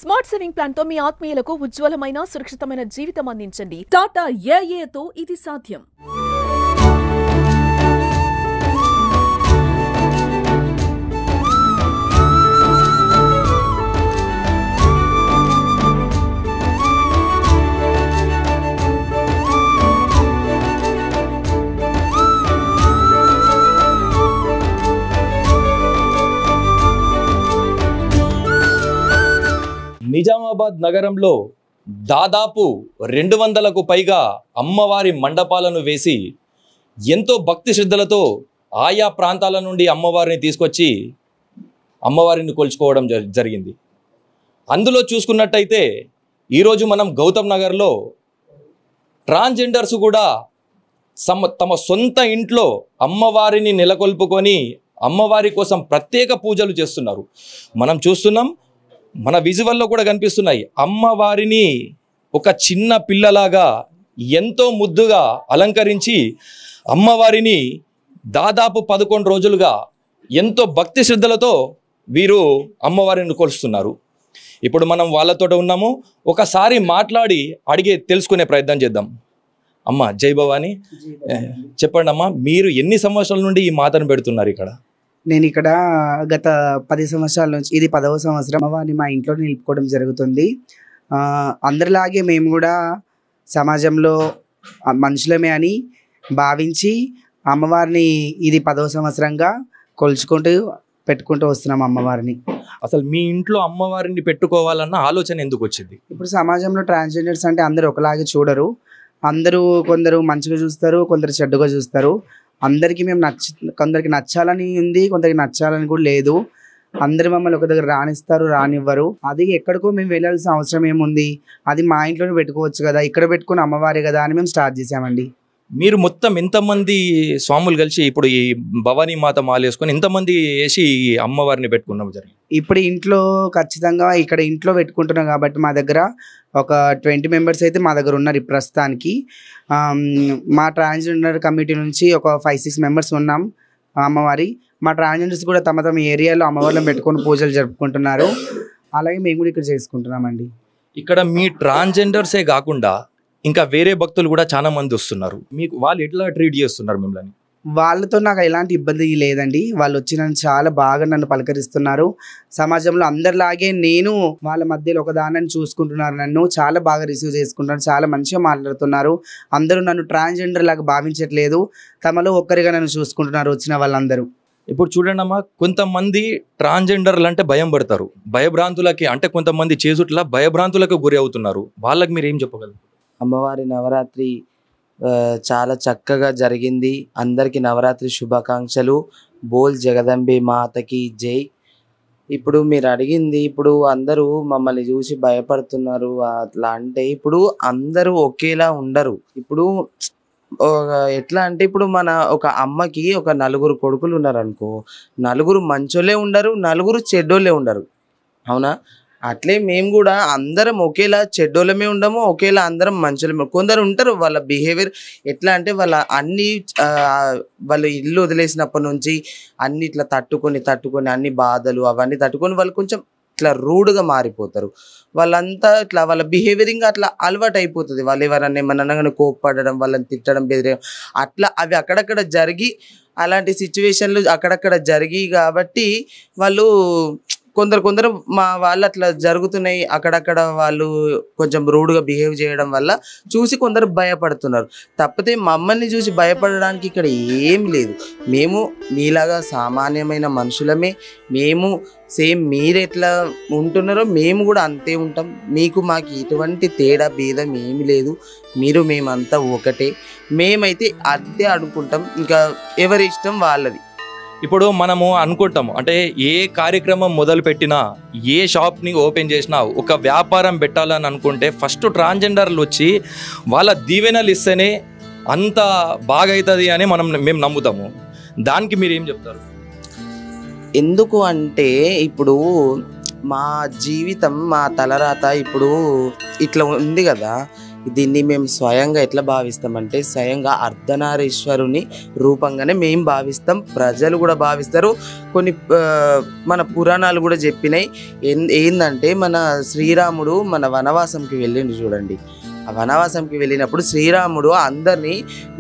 Smart saving plan తో మీ ఆత్మీయులకు ఉజ్వలమైన సురక్షితమైన జీవితం అందించండి. టాటా ఏఏతో ఇది సాధ్యం. నిజామాబాద్ నగరంలో దాదాపు 200కు పైగా అమ్మవారి మండపాలను వేసి ఎంతో భక్తి శ్రద్ధలతో ఆయా ప్రాంతాల నుండి అమ్మవారిని తీసుకొచ్చి అమ్మవారిని కొలుచుకోవడం జరిగింది. అందులో చూసుకున్నట్టయితే ఈరోజు మనం గౌతమ్ నగర్లో ట్రాన్స్జెండర్స్ కూడా తమ సొంత ఇంట్లో అమ్మవారిని నెలకొల్పుకొని అమ్మవారి కోసం ప్రత్యేక పూజలు చేస్తున్నారు. మనం చూస్తున్నాం, మన విజువల్లో కూడా కనిపిస్తున్నాయి. అమ్మవారిని ఒక చిన్న పిల్లలాగా ఎంతో ముద్దుగా అలంకరించి అమ్మవారిని దాదాపు 11 రోజులుగా ఎంతో భక్తి శ్రద్ధలతో వీరు అమ్మవారిని కొలుస్తున్నారు. ఇప్పుడు మనం వాళ్ళతో ఉన్నాము. ఒకసారి మాట్లాడి అడిగే తెలుసుకునే ప్రయత్నం చేద్దాం. అమ్మ జై భవాని, చెప్పండి అమ్మ, మీరు ఎన్ని సంవత్సరాల నుండి ఈ మాతను పెడుతున్నారు ఇక్కడ? నేను ఇక్కడ గత 10 సంవత్సరాల నుంచి, ఇది 10వ సంవత్సరం అమ్మవారిని మా ఇంట్లో నిలుపుకోవడం జరుగుతుంది. అందరిలాగే మేము కూడా సమాజంలో మనుషులమే అని భావించి అమ్మవారిని ఇది 10వ సంవత్సరంగా కొలుచుకుంటూ పెట్టుకుంటూ వస్తున్నాం అమ్మవారిని. అసలు మీ ఇంట్లో అమ్మవారిని పెట్టుకోవాలన్న ఆలోచన ఎందుకు వచ్చింది? ఇప్పుడు సమాజంలో ట్రాన్స్జెండర్స్ అంటే అందరూ ఒకలాగే చూడరు. కొందరు మంచిగా చూస్తారు, కొందరు చెడ్డగా చూస్తారు. అందరికీ మేము కొందరికి నచ్చాలని ఉంది, కొందరికి నచ్చాలని కూడా లేదు. అందరు మమ్మల్ని ఒక దగ్గర రానిస్తారు, రానివ్వరు. అది ఎక్కడికో మేము వెళ్ళాల్సిన అవసరం ఏముంది, అది మా ఇంట్లోనే పెట్టుకోవచ్చు కదా, ఇక్కడ పెట్టుకుని అమ్మవారి కదా అని మేము స్టార్ట్ చేసామండి. మీరు మొత్తం ఎంతమంది స్వాములు కలిసి ఇప్పుడు ఈ భవానీ మాత మాల వేసుకొని ఎంతమంది వేసి అమ్మవారిని పెట్టుకున్నాం జరిగింది? ఇప్పుడు ఇంట్లో ఖచ్చితంగా ఇక్కడ ఇంట్లో పెట్టుకుంటున్నాం కాబట్టి మా దగ్గర ఒక 20 మెంబర్స్ అయితే మా దగ్గర ఉన్నారు ప్రస్తుతానికి. మా ట్రాన్స్జెండర్ కమిటీ నుంచి ఒక 5-6 మెంబర్స్ ఉన్నాం అమ్మవారి. మా ట్రాన్స్జెండర్స్ కూడా తమ ఏరియాలో అమ్మవారిని పెట్టుకొని పూజలు జరుపుకుంటున్నారు. అలాగే మేము కూడా ఇక్కడ చేసుకుంటున్నామండి. ఇక్కడ మీ ట్రాన్స్జెండర్సే కాకుండా ఇంకా వేరే భక్తులు కూడా చాలా మంది వస్తున్నారు. మీకు వాళ్ళు ఎట్లా ట్రీట్ చేస్తున్నారు మిమ్మల్ని? వాళ్ళతో నాకు ఎలాంటి ఇబ్బంది లేదండి. వాళ్ళు వచ్చి నన్ను చాలా బాగా నన్ను పలకరిస్తున్నారు. సమాజంలో అందరిలాగే నేను వాళ్ళ మధ్యలో ఒక దానాన్ని చూసుకుంటున్నారు. నన్ను చాలా బాగా రిసీవ్ చేసుకుంటున్నారు, చాలా మంచిగా మాట్లాడుతున్నారు. అందరూ నన్ను ట్రాన్స్జెండర్ లాగా భావించట్లేదు, తమలో ఒక్కరిగా నన్ను చూసుకుంటున్నారు వచ్చిన వాళ్ళందరూ. ఇప్పుడు చూడండి అమ్మా, కొంతమంది ట్రాన్స్జెండర్లు అంటే భయం పడతారు, భయభ్రాంతులకి అంటే కొంతమంది చేసుట్లా భయభ్రాంతులకు గురి అవుతున్నారు. వాళ్ళకి మీరు ఏం చెప్పగలరు? అమ్మవారి నవరాత్రి చాలా చక్కగా జరిగింది. అందరికీ నవరాత్రి శుభాకాంక్షలు. బోల్ జగదంబే మాతకి జై. ఇప్పుడు మీరు అడిగింది, ఇప్పుడు అందరూ మమ్మల్ని చూసి భయపడుతున్నారు అట్లా అంటే, ఇప్పుడు అందరూ ఒకేలా ఉండరు. ఇప్పుడు ఎట్లా అంటే, ఇప్పుడు మన ఒక అమ్మకి ఒక 4 కొడుకులు ఉన్నారు అనుకో, 4 మంచోళ్ళే ఉండరు, 4 చెడ్డోళ్ళే ఉండరు, అవునా? అట్లే మేము కూడా అందరం ఒకేలా చెడ్డోళ్ళమే ఉండము, ఒకేలా అందరం మంచోళ్ళమే. కొందరు ఉంటారు వాళ్ళ బిహేవియర్ ఎట్లా అంటే, వాళ్ళు ఇల్లు వదిలేసినప్పటి నుంచి అన్ని ఇట్లా తట్టుకొని అన్ని బాధలు అవన్నీ తట్టుకొని వాళ్ళు కొంచెం ఇట్లా రూడ్గా మారిపోతారు. వాళ్ళంతా ఇట్లా వాళ్ళ బిహేవియరింగ్ అట్లా అలవాటు అయిపోతుంది. వాళ్ళు ఎవరన్నా ఏమన్నా కోప్పడడం, వాళ్ళని తిట్టడం, బెదిరేయడం అట్లా అవి అక్కడక్కడ జరిగి, అలాంటి సిచ్యువేషన్లు అక్కడక్కడ జరిగి కాబట్టి వాళ్ళు కొందరు మా వాళ్ళు అట్లా జరుగుతున్నాయి. అక్కడక్కడ వాళ్ళు కొంచెం రూడ్గా బిహేవ్ చేయడం వల్ల చూసి కొందరు భయపడుతున్నారు. తప్పితే మమ్మల్ని చూసి భయపడడానికి ఇక్కడ ఏం లేదు. మేము మీలాగా సామాన్యమైన మనుషులమే. మేము సేమ్ మీరు ఎట్లా ఉంటున్నారో మేము కూడా అంతే ఉంటాం. మాకు ఎటువంటి తేడా భేదం ఏమి లేదు. మేమంతా ఒకటే. మేమైతే అదే అనుకుంటాం, ఇంకా ఎవరి ఇష్టం వాళ్ళది. ఇప్పుడు మనము అనుకుంటాము, అంటే ఏ కార్యక్రమం మొదలు పెట్టినా, ఏ షాప్ని ఓపెన్ చేసినా, ఒక వ్యాపారం పెట్టాలని అనుకుంటే ఫస్ట్ ట్రాన్స్జెండర్లు వచ్చి వాళ్ళ దీవెనలు ఇస్తేనే అంత బాగా అవుతుంది అని మేము నమ్ముతాము. దానికి మీరు ఏం చెప్తారు? ఎందుకు అంటే, ఇప్పుడు మా జీవితం, మా తలరాత ఇప్పుడు ఇట్లా ఉంది కదా. దీన్ని మేము స్వయంగా ఎట్లా భావిస్తామంటే స్వయంగా అర్ధనారీశ్వరుని రూపంగానే మేము భావిస్తాం, ప్రజలు కూడా భావిస్తారు. కొన్ని మన పురాణాలు కూడా చెప్పినాయి. ఏంటంటే మన శ్రీరాముడు మన వనవాసంకి వెళ్ళిండు చూడండి. ఆ వనవాసంకి వెళ్ళినప్పుడు శ్రీరాముడు అందరినీ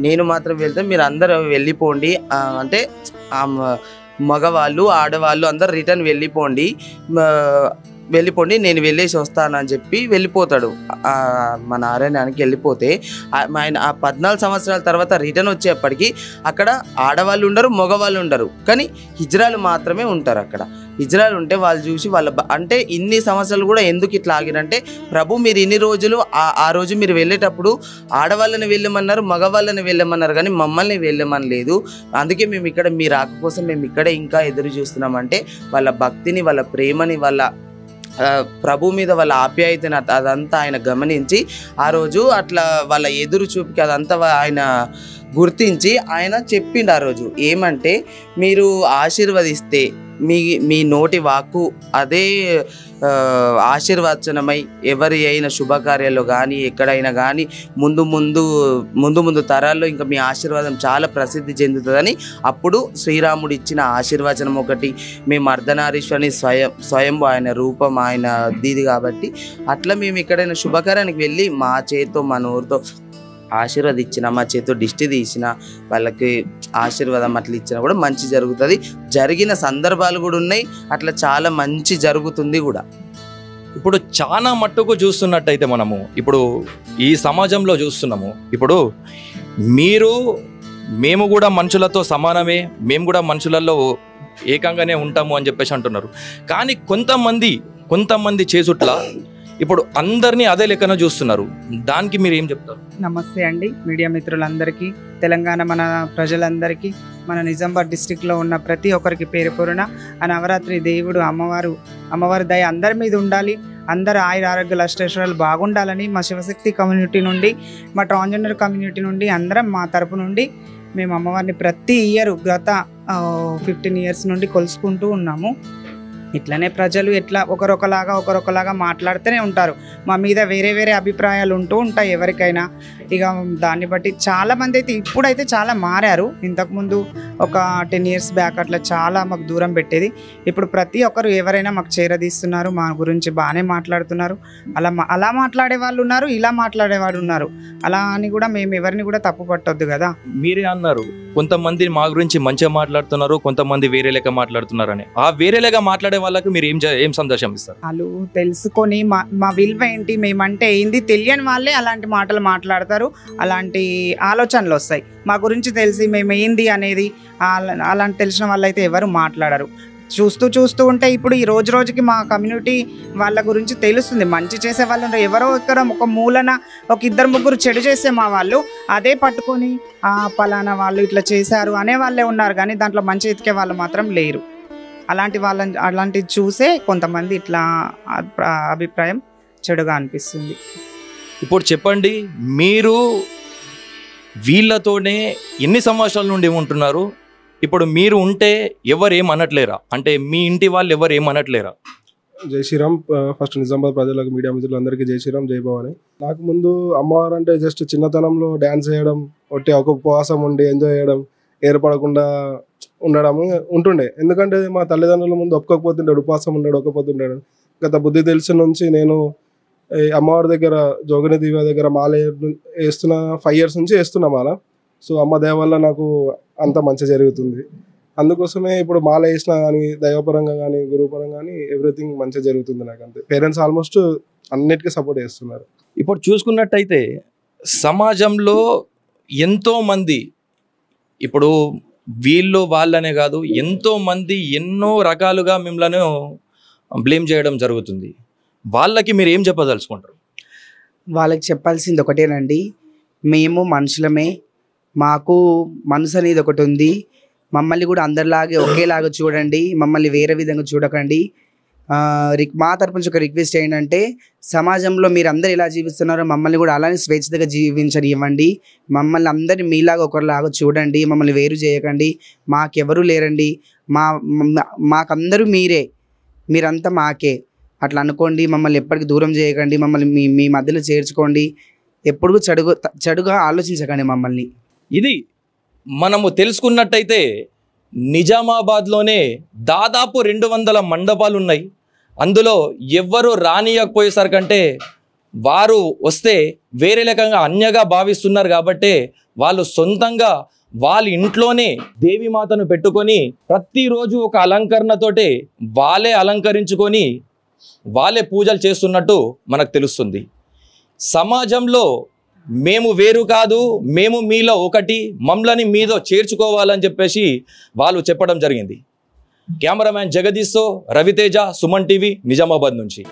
నేను మాత్రం వెళ్తే మీరు అందరూ వెళ్ళిపోండి అంటే మగవాళ్ళు ఆడవాళ్ళు అందరు రిటర్న్ వెళ్ళిపోండి నేను వెళ్ళేసి వస్తానని చెప్పి వెళ్ళిపోతాడు. మన అరణ్యానికి వెళ్ళిపోతే ఆయన 14 సంవత్సరాల తర్వాత రిటర్న్ వచ్చేప్పటికి అక్కడ ఆడవాళ్ళు ఉండరు, మగవాళ్ళు ఉండరు, కానీ హిజ్రాలు మాత్రమే ఉంటారు. అక్కడ హిజ్రాలు ఉంటే వాళ్ళు చూసి అంటే ఇన్ని సంవత్సరాలు కూడా ఎందుకు ఇట్లా ఆగిరంటే ప్రభు మీరు ఇన్ని రోజులు ఆ రోజు మీరు వెళ్ళేటప్పుడు ఆడవాళ్ళని వెళ్ళమన్నారు, మగవాళ్ళని వెళ్ళమన్నారు, కానీ మమ్మల్ని వెళ్ళమని లేదు. అందుకే మేము ఇక్కడ మీ రాక కోసం మేము ఇక్కడే ఇంకా ఎదురు చూస్తున్నామంటే వాళ్ళ భక్తిని, వాళ్ళ ప్రేమని, వాళ్ళ ప్రభు మీద వాళ్ళ ఆప్యాయతని అదంతా ఆయన గమనించి ఆ రోజు అట్లా వాళ్ళ ఎదురు చూపుకి అదంతా ఆయన గుర్తించి ఆయన చెప్పిండు ఆ రోజు ఏమంటే మీరు ఆశీర్వదిస్తే మీ నోటి వాక్కు అదే ఆశీర్వచనమై ఎవరి అయిన శుభకార్యాల్లో కానీ ఎక్కడైనా కానీ ముందు తరాల్లో ఇంకా మీ ఆశీర్వాదం చాలా ప్రసిద్ధి చెందుతుందని అప్పుడు శ్రీరాముడు ఇచ్చిన ఆశీర్వచనం ఒకటి. మేము అర్ధనారీశ్వరుని స్వయం ఆయన రూపం ఆయన దీది కాబట్టి అట్లా మేము ఎక్కడైనా శుభకార్యానికి వెళ్ళి మా చేతితో మా నోరుతో ఆశీర్వాదించిన, మా చేతితో దిష్టి తీసిన వాళ్ళకి ఆశీర్వాదం అట్లా ఇచ్చినా కూడా మంచి జరుగుతుంది. జరిగిన సందర్భాలు కూడా ఉన్నాయి, అట్లా చాలా మంచి జరుగుతుంది కూడా. ఇప్పుడు చాలా మట్టుకు చూస్తున్నట్టయితే మనము ఇప్పుడు ఈ సమాజంలో చూస్తున్నాము. ఇప్పుడు మేము కూడా మనుషులతో సమానమే, మేము కూడా మనుషులలో ఏకంగానే ఉంటాము అని చెప్పేసి అంటున్నారు. కానీ కొంతమంది చేసుట్లా ఇప్పుడు అందరినీ అదే లెక్కన చూస్తున్నారు. దానికి మీరు ఏం చెప్తారు? నమస్తే అండి మీడియా మిత్రులందరికీ, తెలంగాణ మన ప్రజలందరికీ, మన నిజామాబాద్ డిస్టిక్లో ఉన్న ప్రతి ఒక్కరికి పేరు పేరున ఆ నవరాత్రి దేవుడు అమ్మవారి దయ అందరి మీద ఉండాలి, అందరు ఆయుర ఆరోగ్యాలు అష్టైశ్వర్యాలు బాగుండాలని మా శివశక్తి కమ్యూనిటీ నుండి, మా ట్రాన్స్జెండర్ కమ్యూనిటీ నుండి అందరం మా తరపు నుండి మేము అమ్మవారిని ప్రతి ఇయర్ గత 15 years నుండి కొలుసుకుంటూ ఉన్నాము. ఇట్లనే ప్రజలు ఎట్లా ఒకరొకలాగా మాట్లాడుతూనే ఉంటారు. మా మీద వేరే అభిప్రాయాలు ఉంటూ ఉంటాయి ఎవరికైనా. ఇక దాన్ని బట్టి చాలామంది అయితే ఇప్పుడైతే చాలా మారారు. ఇంతకుముందు ఒక 10 years బ్యాక్ అట్లా చాలా మాకు దూరం పెట్టేది. ఇప్పుడు ప్రతి ఒక్కరు ఎవరైనా మాకు చేరదీస్తున్నారు, మా గురించి బాగానే మాట్లాడుతున్నారు. అలా మాట్లాడే వాళ్ళు ఉన్నారు, ఇలా మాట్లాడేవాడు ఉన్నారు. అలా అని కూడా మేము ఎవరిని కూడా తప్పు పట్టొద్దు కదా. మీరే అన్నారు కొంతమంది మా గురించి మంచిగా మాట్లాడుతున్నారు, కొంతమంది వేరే లెక్క మాట్లాడుతున్నారు అని. ఆ వేరే లెక్క మాట్లాడే వాళ్ళకి మీరు ఏం సందేశం ఇస్తారు? వాళ్ళు తెలుసుకొని మా విలువ ఏంటి, మేమంటే ఏంది తెలియని వాళ్ళే అలాంటి మాటలు మాట్లాడతారు, అలాంటి ఆలోచనలు వస్తాయి. మా గురించి తెలిసి మేము ఏంది అనేది అలాంటి తెలిసిన వాళ్ళైతే ఎవరు మాట్లాడరు. చూస్తూ ఉంటే ఇప్పుడు ఈ రోజుకి మా కమ్యూనిటీ వాళ్ళ గురించి తెలుస్తుంది. మంచి చేసే వాళ్ళు ఎవరో ఇక్కడ ఒక మూలన ఒక 2-3 చెడు చేసే మా వాళ్ళు అదే పట్టుకొని పలానా వాళ్ళు ఇట్లా చేశారు అనే వాళ్ళే ఉన్నారు, కానీ దాంట్లో మంచి ఎతికే వాళ్ళు మాత్రం లేరు. అలాంటివి చూసే కొంతమంది ఇట్లా అభిప్రాయం చెడుగా అనిపిస్తుంది. ఇప్పుడు చెప్పండి, మీరు వీళ్ళతోనే ఎన్ని సంవత్సరాల నుండి ఉంటున్నారు? ఇప్పుడు మీరు ఉంటే ఎవరు ఏమనట్లేరా? అంటే మీ ఇంటి వాళ్ళు ఎవరు ఏమనట్లేరా? జై శ్రీరామ్. ఫస్ట్ నిజామాబాద్ ప్రజలకు, మీడియా మిత్రులందరికీ జై శ్రీరామ్, జై భవాని. నాకు ముందు అమ్మవారు అంటే జస్ట్ చిన్నతనంలో డ్యాన్స్ చేయడం, ఒక ఉపవాసం ఉండి ఎంజాయ్ చేయడం, ఏర్పడకుండా ఉండడం ఉంటుండే. ఎందుకంటే మా తల్లిదండ్రుల ముందు ఒప్పుకోకపోతుంటాడు, ఉపవాసం ఉండడు, ఒక్కపోతుంటాడు. గత బుద్ధి తెలిసిన నుంచి నేను అమ్మవారి దగ్గర, జోగిని దివ్య దగ్గర మాల వేస్తున్న 5 years నుంచి వేస్తున్నా మాల. సో అమ్మ దయ వల్ల నాకు అంత మంచి జరుగుతుంది. అందుకోసమే ఇప్పుడు మాల వేసినా కానీ, దైవపరంగా కానీ, గురుపరంగా కానీ ఎవ్రీథింగ్ మంచిగా జరుగుతుంది నాకు. అంతే. పేరెంట్స్ ఆల్మోస్ట్ అన్నిటికీ సపోర్ట్ చేస్తున్నారు. ఇప్పుడు చూసుకున్నట్టయితే సమాజంలో ఎంతోమంది, ఇప్పుడు వీళ్ళు వాళ్ళనే కాదు, ఎంతోమంది ఎన్నో రకాలుగా మిమ్మల్ని బ్లేమ్ చేయడం జరుగుతుంది. వాళ్ళకి మీరు ఏం చెప్పదలుచుకుంటారు? వాళ్ళకి చెప్పాల్సింది ఒకటేనండి, మేము మనుషులమే, మాకు మనసు అనేది ఒకటి ఉంది. మమ్మల్ని కూడా అందరిలాగే ఒకేలాగా చూడండి, మమ్మల్ని వేరే విధంగా చూడకండి. మా తరపు నుంచి ఒక రిక్వెస్ట్ ఏంటంటే, సమాజంలో మీరు అందరు ఎలా జీవిస్తున్నారో మమ్మల్ని కూడా అలానే స్వేచ్ఛగా జీవించనివ్వండి. మమ్మల్ని అందరినీ మీలాగా ఒకరిలాగా చూడండి, మమ్మల్ని వేరు చేయకండి. మాకెవరూ లేరండి, మాకందరూ మీరే, మీరంతా మాకే అట్లా అనుకోండి. మమ్మల్ని ఎప్పటికీ దూరం చేయకండి, మమ్మల్ని మీ మధ్యలో చేర్చుకోండి. ఎప్పుడు చెడుగా ఆలోచించకండి మమ్మల్ని. ఇది మనము తెలుసుకున్నట్టయితే నిజామాబాద్లోనే దాదాపు 200 మండపాలు ఉన్నాయి. అందులో ఎవ్వరు రానియకపోయేసరికంటే వారు వస్తే వేరే రకంగా అన్యగా భావిస్తున్నారు కాబట్టి వాళ్ళు సొంతంగా వాళ్ళ ఇంట్లోనే దేవీమాతను పెట్టుకొని ప్రతిరోజు ఒక అలంకరణతోటే వాళ్ళే అలంకరించుకొని వాళ్ళే పూజలు చేస్తున్నట్టు మనకు తెలుస్తుంది. సమాజంలో మేము వేరు కాదు, మేము మీలో ఒకటి, మమ్మల్ని మీతో చేర్చుకోవాలని చెప్పేసి వాళ్ళు చెప్పడం జరిగింది. కెమెరామ్యాన్ జగదీష్తో రవితేజ, సుమన్ టీవీ, నిజామాబాద్ నుంచి.